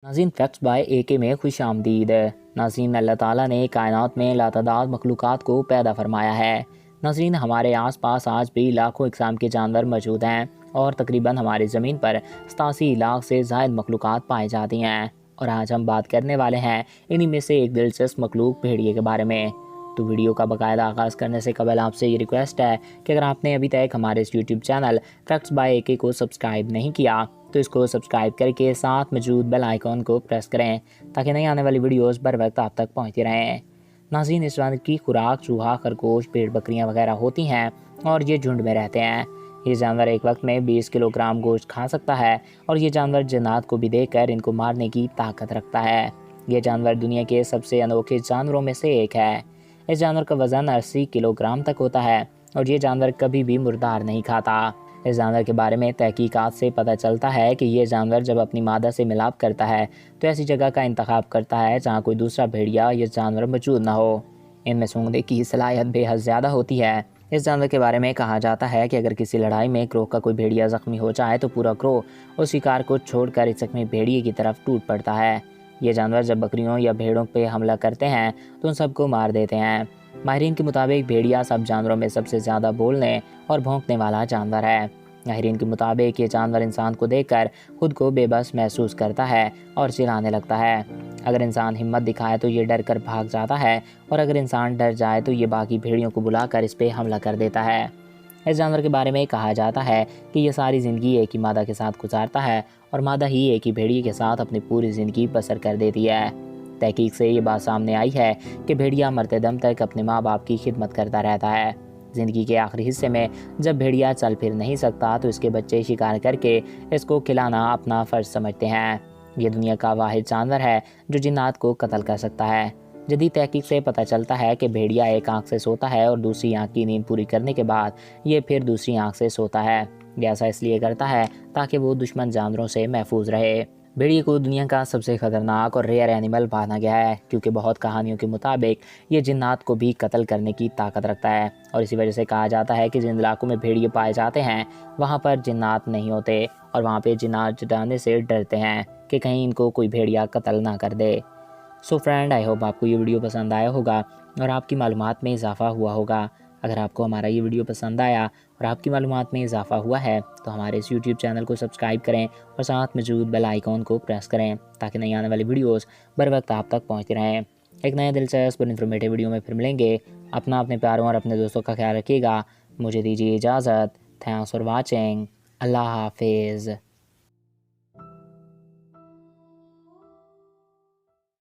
नाज़रीन facts by AK में खुश आमदीद। नाज़रीन अल्लाह ताला ने कायनात में लातादाद मखलूक़ात को पैदा फरमाया है। नाज़रीन हमारे आसपास आज भी लाखों इक़साम के जानवर मौजूद हैं और तकरीबन हमारी ज़मीन पर 87 लाख से ज़ायद मखलूक़ात पाई जाती हैं। और आज हम बात करने वाले हैं इन्हीं में से एक दिलचस्प मखलूक भेड़िए के बारे में। तो वीडियो का बाकायदा आगाज़ करने से कबल आपसे ये रिक्वेस्ट है कि अगर आपने अभी तक हमारे इस YouTube channel facts by AK को सब्सक्राइब नहीं किया तो इसको सब्सक्राइब करके साथ मौजूद बेल आइकॉन को प्रेस करें ताकि नई आने वाली वीडियोस बर वक्त आप तक पहुंचती रहें। नाज़रीन इस जानवर की खुराक चूहा, खरगोश, भेड़ बकरियां वगैरह होती हैं और ये झुंड में रहते हैं। ये जानवर एक वक्त में 20 किलोग्राम गोश्त खा सकता है और ये जानवर जिन्नात को भी देखकर इनको मारने की ताकत रखता है। ये जानवर दुनिया के सबसे अनोखे जानवरों में से एक है। इस जानवर का वज़न 80 किलोग्राम तक होता है और ये जानवर कभी भी मुर्दार नहीं खाता। इस जानवर के बारे में तहकीकात से पता चलता है कि ये जानवर जब अपनी मादा से मिलाप करता है तो ऐसी जगह का इंतखाब करता है जहाँ कोई दूसरा भेड़िया या जानवर मौजूद ना हो। इनमें सूंघने की सलाहियत बेहद ज़्यादा होती है। इस जानवर के बारे में कहा जाता है कि अगर किसी लड़ाई में क्रो का कोई भेड़िया ज़ख्मी हो जाए तो पूरा क्रो उस शिकार को छोड़कर इस ज़ख्मी भेड़िए की तरफ टूट पड़ता है। ये जानवर जब बकरियों या भेड़ों पर हमला करते हैं तो उन सबको मार देते हैं। माहिरीन के मुताबिक भेड़िया सब जानवरों में सबसे ज़्यादा बोलने और भौंकने वाला जानवर है। माहिरीन के मुताबिक ये जानवर इंसान को देखकर खुद को बेबस महसूस करता है और चिल्लाने लगता है। अगर इंसान हिम्मत दिखाए तो ये डर कर भाग जाता है और अगर इंसान डर जाए तो ये बाकी भेड़ियों को बुलाकर इस पर हमला कर देता है। इस जानवर के बारे में कहा जाता है कि ये सारी ज़िंदगी एक ही मादा के साथ गुजारता है और मादा ही एक ही भेड़िए के साथ अपनी पूरी ज़िंदगी बसर कर देती है। तहकीक से ये बात सामने आई है कि भेड़िया मरते दम तक अपने माँ बाप की खिदमत करता रहता है। ज़िंदगी के आखिरी हिस्से में जब भेड़िया चल फिर नहीं सकता तो इसके बच्चे शिकार करके इसको खिलाना अपना फ़र्ज समझते हैं। ये दुनिया का वाहिद जानवर है जो जिन्नात को कत्ल कर सकता है। जदीद तहकीक से पता चलता है कि भेड़िया एक आँख से सोता है और दूसरी आँख की नींद पूरी करने के बाद ये फिर दूसरी आँख से सोता है। ये ऐसा इसलिए करता है ताकि वो दुश्मन जानवरों से महफूज रहे। भेड़िए को दुनिया का सबसे ख़तरनाक और रेयर एनिमल माना गया है क्योंकि बहुत कहानियों के मुताबिक ये जिन्नात को भी कत्ल करने की ताकत रखता है और इसी वजह से कहा जाता है कि जिन इलाकों में भेड़िए पाए जाते हैं वहाँ पर जिन्नात नहीं होते और वहाँ पे जिन्नात जाने से डरते हैं कि कहीं इनको कोई भेड़िया कत्ल ना कर दे। सो फ्रेंड, आई होप आपको ये वीडियो पसंद आया होगा और आपकी मालूमात में इजाफ़ा हुआ होगा। अगर आपको हमारा ये वीडियो पसंद आया और आपकी मालूमात में इजाफ़ा हुआ है तो हमारे इस यूट्यूब चैनल को सब्सक्राइब करें और साथ मौजूद बेल आइकॉन को प्रेस करें ताकि नई आने वाली वीडियोस बर वक्त आप तक पहुंचती रहें। एक नए दिलचस्प और इन्फॉर्मेटिव वीडियो में फिर मिलेंगे। अपने प्यारों और अपने दोस्तों का ख्याल रखिएगा। मुझे दीजिए इजाज़त। Thanks for watching. अल्लाह हाफिज़।